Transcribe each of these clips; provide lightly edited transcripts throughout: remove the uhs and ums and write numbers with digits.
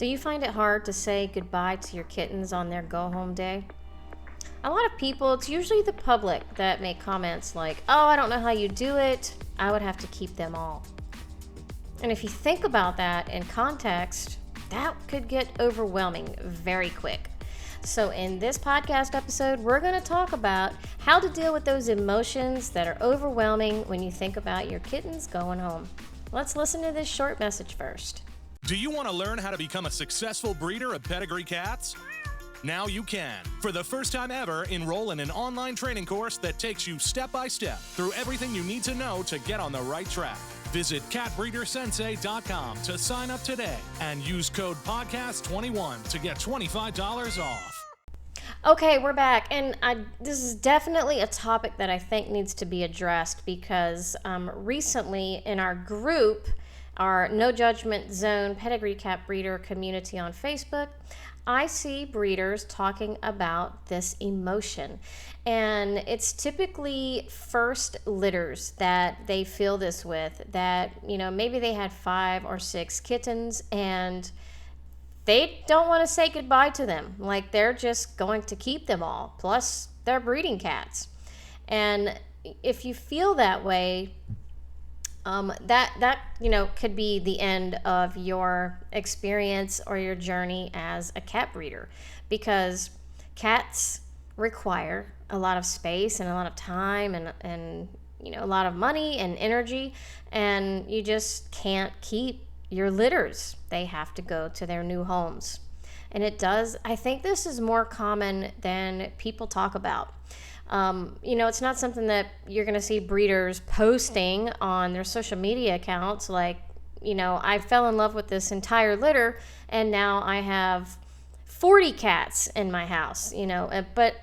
Do you find it hard to say goodbye to your kittens on their go home day? A lot of people, it's usually the public that make comments like, "Oh, I don't know how you do it. I would have to keep them all." And if you think about that in context, that could get overwhelming very quick. So, in this podcast episode, we're going to talk about how to deal with those emotions that are overwhelming when you think about your kittens going home. Let's listen to this short message first. Do you want to learn how to become a successful breeder of pedigree cats? Now you can. For the first time ever, enroll in an online training course that takes you step by step through everything you need to know to get on the right track. Visit catbreedersensei.com to sign up today and use code podcast21 to get $25 off. Okay, we're back, and this is definitely a topic that I think needs to be addressed because recently in our group, our No Judgment Zone Pedigree Cat Breeder community on Facebook, I see breeders talking about this emotion. And it's typically first litters that they feel this with, that, maybe they had 5 or 6 kittens and they don't want to say goodbye to them. Like, they're just going to keep them all. Plus, they're breeding cats. And if you feel that way, that could be the end of your experience or your journey as a cat breeder, because cats require a lot of space and a lot of time and a lot of money and energy, and you just can't keep your litters. They have to go to their new homes. And I think this is more common than people talk about. It's not something that you're going to see breeders posting on their social media accounts like, I fell in love with this entire litter and now I have 40 cats in my house, but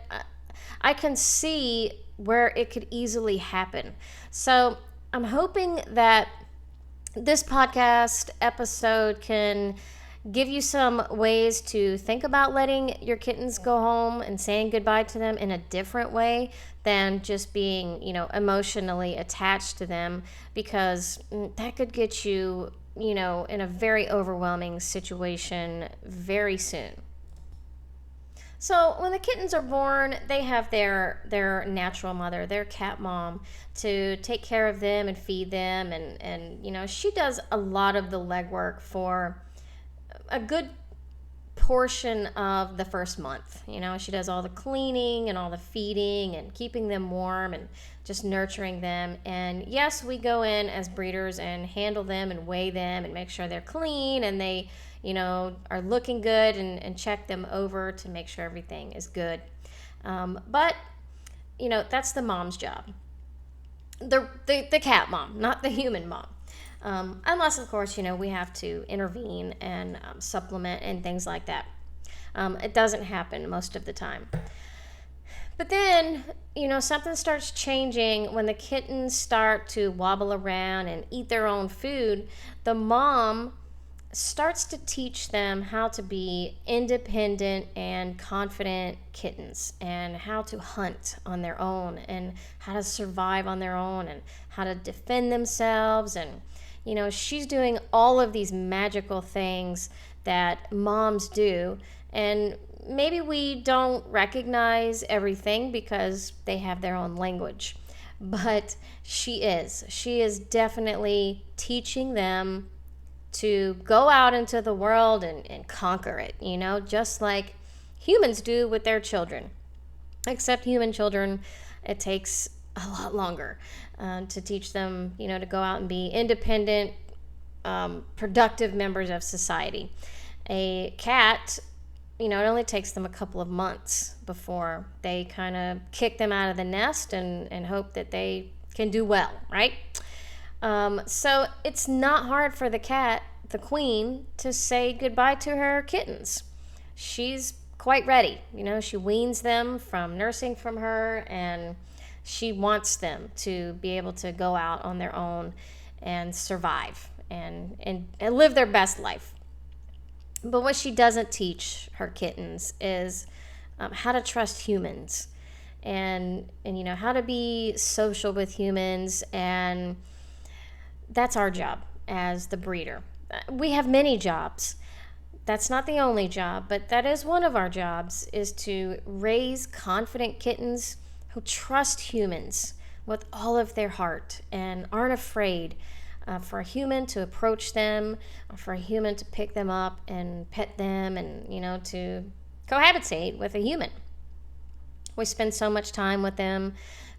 I can see where it could easily happen. So I'm hoping that this podcast episode can give you some ways to think about letting your kittens go home and saying goodbye to them in a different way than just being, emotionally attached to them, because that could get you, in a very overwhelming situation very soon. So when the kittens are born, they have their natural mother, their cat mom, to take care of them and feed them. And she does a lot of the legwork for a good portion of the first month. She does all the cleaning and all the feeding and keeping them warm and just nurturing them. And yes, we go in as breeders and handle them and weigh them and make sure they're clean and they, are looking good, and check them over to make sure everything is good. But that's the mom's job. The cat mom, not the human mom. Unless, of course, we have to intervene and supplement and things like that. It doesn't happen most of the time. But then, something starts changing when the kittens start to wobble around and eat their own food. The mom starts to teach them how to be independent and confident kittens, and how to hunt on their own, and how to survive on their own, and how to defend themselves. And she's doing all of these magical things that moms do, and maybe we don't recognize everything because they have their own language, but she is definitely teaching them to go out into the world and conquer it, just like humans do with their children. Except human children, it takes a lot longer to teach them, to go out and be independent, productive members of society. A cat, it only takes them a couple of months before they kind of kick them out of the nest and hope that they can do well, right? So it's not hard for the cat, the queen, to say goodbye to her kittens. She's quite ready. She weans them from nursing from her, and she wants them to be able to go out on their own and survive and live their best life. But what she doesn't teach her kittens is how to trust humans and how to be social with humans. And that's our job as the breeder. We have many jobs. that's not the only job, but that is one of our jobs, is to raise confident kittens who trust humans with all of their heart and aren't afraid for a human to approach them, or for a human to pick them up and pet them, and to cohabitate with a human. We spend so much time with them,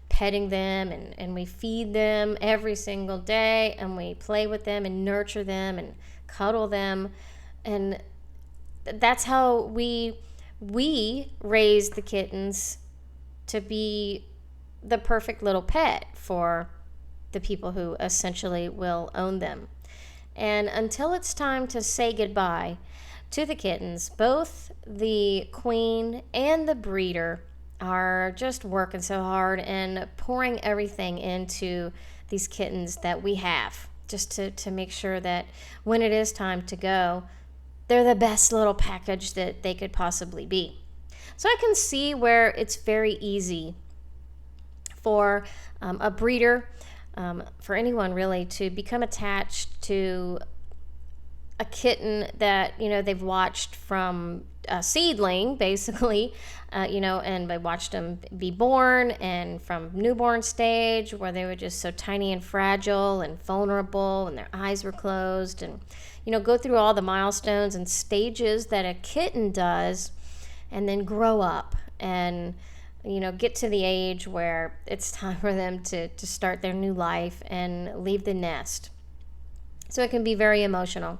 petting them, and we feed them every single day, and we play with them and nurture them and cuddle them. And that's how we raise the kittens to be the perfect little pet for the people who essentially will own them. And until it's time to say goodbye to the kittens, both the queen and the breeder are just working so hard and pouring everything into these kittens that we have, just to make sure that when it is time to go, they're the best little package that they could possibly be. So I can see where it's very easy for a breeder, for anyone really, to become attached to a kitten that they've watched from a seedling, basically, and they watched them be born, and from newborn stage where they were just so tiny and fragile and vulnerable and their eyes were closed, and go through all the milestones and stages that a kitten does, and then grow up and get to the age where it's time for them to start their new life and leave the nest. So it can be very emotional.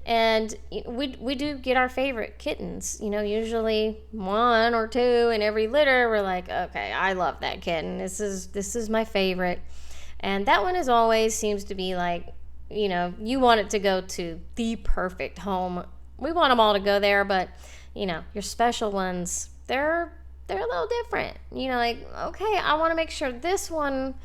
And we do get our favorite kittens, usually one or two in every litter. We're like, okay, I love that kitten. This is my favorite. And that one is always seems to be like, you want it to go to the perfect home. We want them all to go there, but your special ones, they're a little different. Like, okay, I want to make sure this one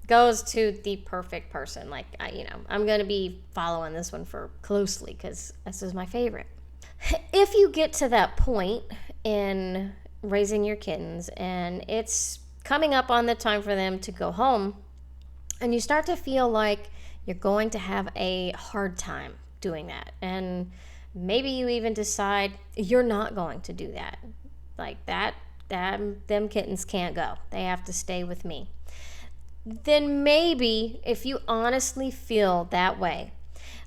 goes to the perfect person. Like, I'm going to be following this one for closely because this is my favorite. If you get to that point in raising your kittens and it's coming up on the time for them to go home, and you start to feel like you're going to have a hard time doing that, and maybe you even decide you're not going to do that, like them kittens can't go, they have to stay with me, then maybe if you honestly feel that way,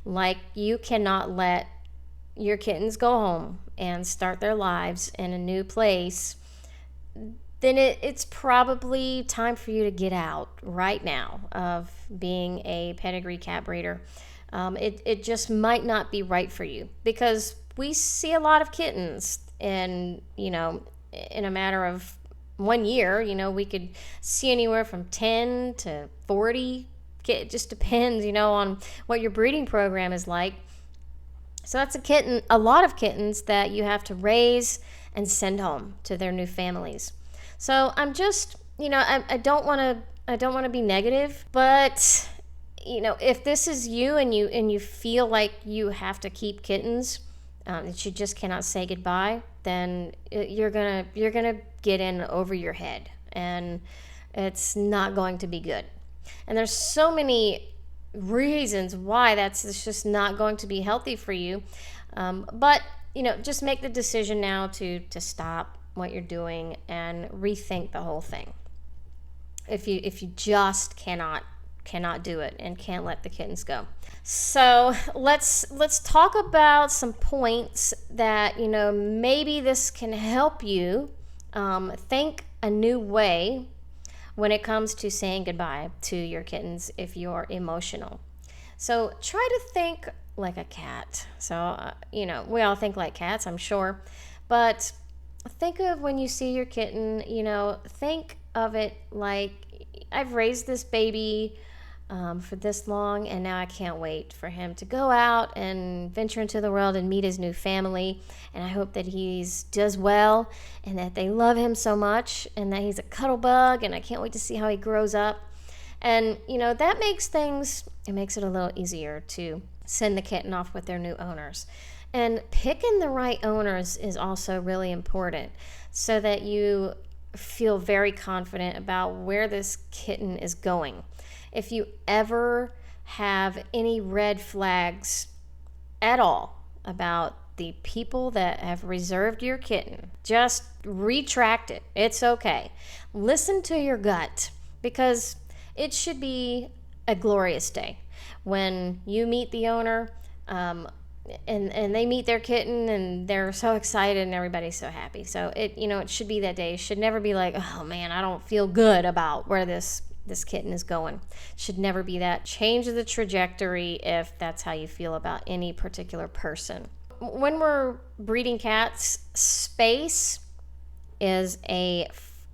like you cannot let your kittens go home and start their lives in a new place, then it's probably time for you to get out right now of being a pedigree cat breeder. It just might not be right for you, because we see a lot of kittens in a matter of 1 year. We could see anywhere from 10 to 40. It just depends, on what your breeding program is like. So that's a lot of kittens that you have to raise and send home to their new families. So I'm just, I don't want to be negative, but if this is you and you feel like you have to keep kittens, that you just cannot say goodbye, then you're gonna get in over your head, and it's not going to be good. And there's so many reasons why it's just not going to be healthy for you. But just make the decision now to stop what you're doing and rethink the whole thing. If you just cannot do it and can't let the kittens go. So let's talk about some points that maybe this can help you think a new way when it comes to saying goodbye to your kittens if you're emotional. So try to think like a cat. So we all think like cats, I'm sure, but think of when you see your kitten, think of it like, I've raised this baby for this long, and now I can't wait for him to go out and venture into the world and meet his new family. And I hope that he does well, and that they love him so much, and that he's a cuddle bug, and I can't wait to see how he grows up. And that makes it a little easier to send the kitten off with their new owners. And picking the right owners is also really important, so that you feel very confident about where this kitten is going. If you ever have any red flags at all about the people that have reserved your kitten, just retract it. It's okay. Listen to your gut, because it should be a glorious day when you meet the owner, and they meet their kitten and they're so excited and everybody's so happy. So it should be that day. It should never be like, oh man, I don't feel good about where this kitten is going. It should never be that. Change the trajectory if that's how you feel about any particular person. When we're breeding cats, space it's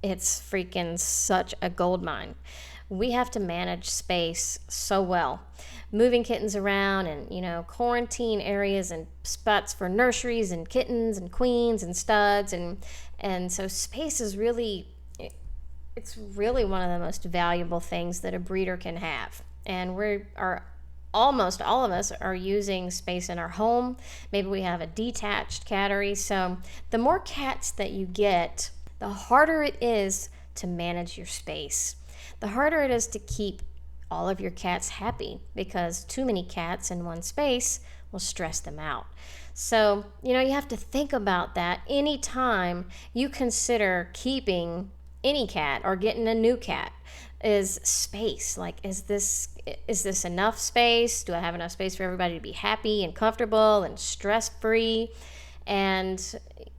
freaking such a gold mine. We have to manage space so well. Moving kittens around and, quarantine areas and spots for nurseries and kittens and queens and studs. And so space is it's really one of the most valuable things that a breeder can have. And almost all of us are using space in our home. Maybe we have a detached cattery. So the more cats that you get, the harder it is to manage your space. The harder it is to keep all of your cats happy, because too many cats in one space will stress them out. So, you have to think about that anytime you consider keeping any cat or getting a new cat. Is space, like, is this enough space? Do I have enough space for everybody to be happy and comfortable and stress-free? And,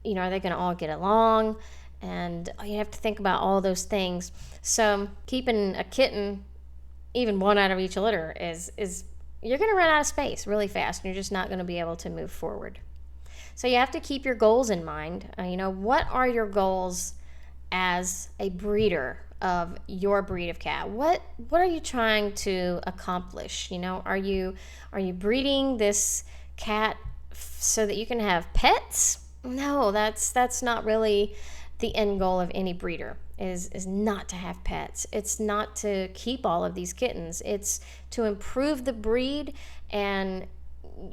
are they going to all get along? And you have to think about all those things. So keeping a kitten, even one out of each litter, is you're going to run out of space really fast, and you're just not going to be able to move forward. So you have to keep your goals in mind. What are your goals as a breeder of your breed of cat? What are you trying to accomplish? Are you breeding this cat so that you can have pets? No, that's not really the end goal of any breeder. Is not to have pets. It's not to keep all of these kittens. It's to improve the breed and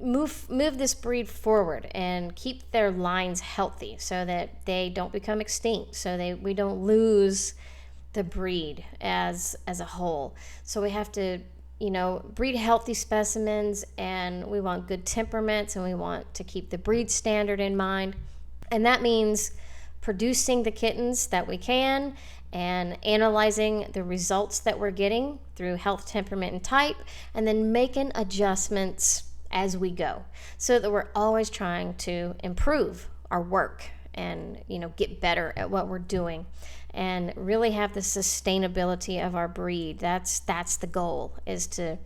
move this breed forward and keep their lines healthy so that they don't become extinct, so we don't lose the breed as a whole. So we have to breed healthy specimens, and we want good temperaments, and we want to keep the breed standard in mind. And that means producing the kittens that we can and analyzing the results that we're getting through health, temperament, and type, and then making adjustments as we go, so that we're always trying to improve our work and get better at what we're doing and really have the sustainability of our breed. That's the goal, is to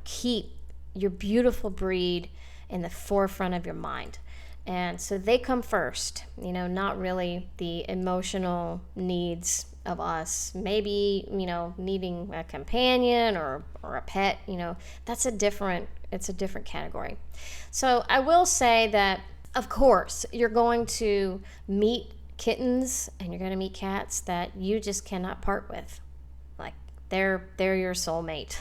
keep your beautiful breed in the forefront of your mind. And so they come first, not really the emotional needs of us. Maybe, needing a companion or a pet, it's a different category. So I will say that, of course, you're going to meet kittens and you're going to meet cats that you just cannot part with. Like, they're your soulmate.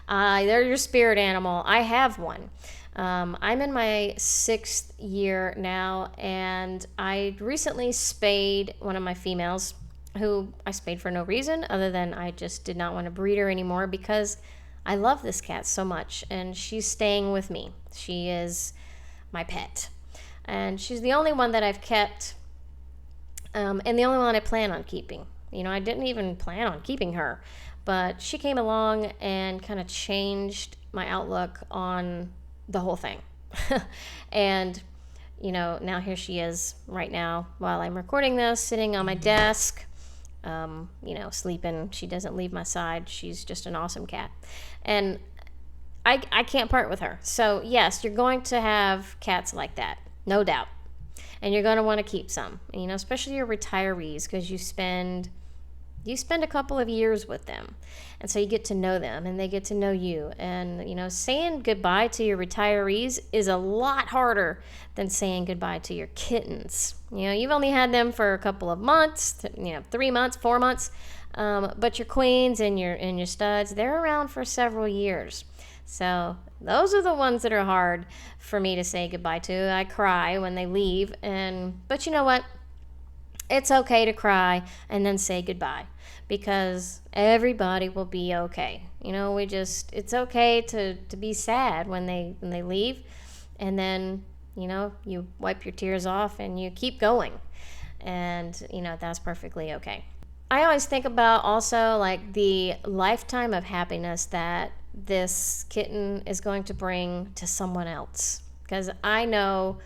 They're your spirit animal. I have one. I'm in my 6th year now, and I recently spayed one of my females, who I spayed for no reason other than I just did not want to breed her anymore, because I love this cat so much, and she's staying with me. She is my pet, and she's the only one that I've kept, and the only one I plan on keeping. I didn't even plan on keeping her, but she came along and kind of changed my outlook on the whole thing. And now here she is right now while I'm recording this, sitting on my desk, sleeping. She doesn't leave my side. She's just an awesome cat, and I can't part with her. So yes, you're going to have cats like that, no doubt, and you're going to want to keep some, especially your retirees, because you spend a couple of years with them, and so you get to know them and they get to know you. And saying goodbye to your retirees is a lot harder than saying goodbye to your kittens. You've only had them for a couple of months, 3 months, 4 months, but your queens and your studs, they're around for several years. So those are the ones that are hard for me to say goodbye to. I cry when they leave, but you know what? It's okay to cry and then say goodbye, because everybody will be okay. It's okay to be sad when they leave, and then you wipe your tears off and you keep going. And, that's perfectly okay. I always think about also like the lifetime of happiness that this kitten is going to bring to someone else. Because I know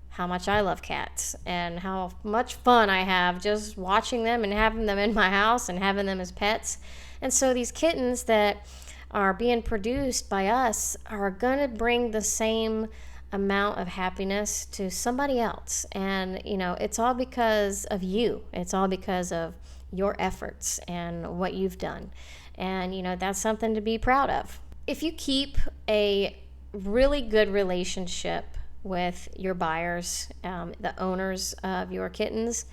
how much I love cats and how much fun I have just watching them and having them in my house and having them as pets. And so these kittens that are being produced by us are going to bring the same amount of happiness to somebody else. And, it's all because of you. It's all because of your efforts and what you've done. And, that's something to be proud of. If you keep a really good relationship with your buyers, the owners of your kittens,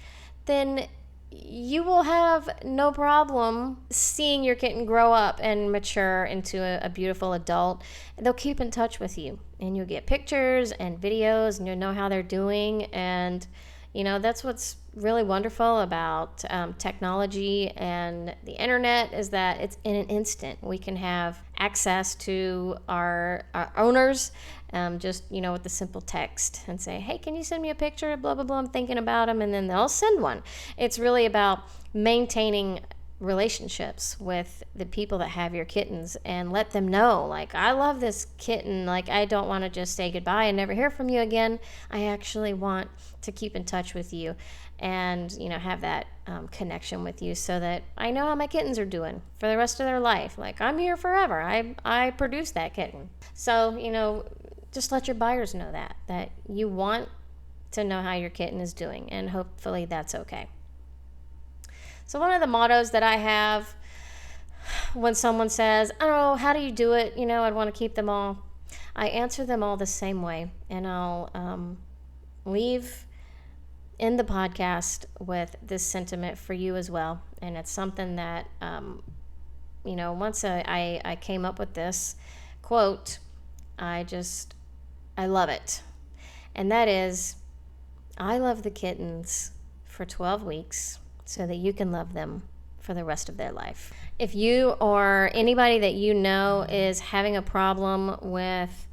then you will have no problem seeing your kitten grow up and mature into a beautiful adult. They'll keep in touch with you, and you'll get pictures and videos, and you'll know how they're doing. And that's what's really wonderful about technology and the internet, is that it's in an instant. We can have access to our owners just with the simple text and say, hey, can you send me a picture, blah blah blah, I'm thinking about them, and then they'll send one. It's really about maintaining relationships with the people that have your kittens and let them know, like, I love this kitten, like, I don't want to just say goodbye and never hear from you again. I actually want to keep in touch with you and have that connection with you, so that I know how my kittens are doing for the rest of their life. Like, I'm here forever. I produced that kitten. So just let your buyers know that you want to know how your kitten is doing, and hopefully that's okay. So one of the mottos that I have when someone says, oh, how do you do it? I'd want to keep them all. I answer them all the same way, and I'll leave in the podcast with this sentiment for you as well. And it's something that, once I came up with this quote, I love it. And that is, I love the kittens for 12 weeks so that you can love them for the rest of their life. If you or anybody that you know is having a problem with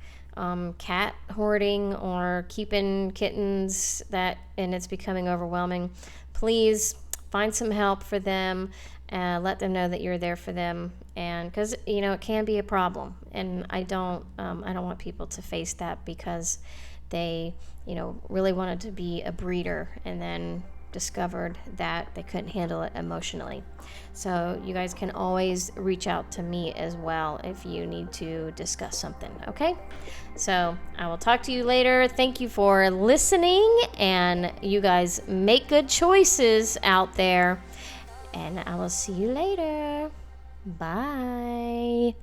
cat hoarding or keeping kittens, and it's becoming overwhelming, please find some help for them. Let them know that you're there for them, and because it can be a problem, and I don't want people to face that because they really wanted to be a breeder and then discovered that they couldn't handle it emotionally. So you guys can always reach out to me as well if you need to discuss something, okay? So I will talk to you later. Thank you for listening, and you guys make good choices out there, and I will see you later. Bye.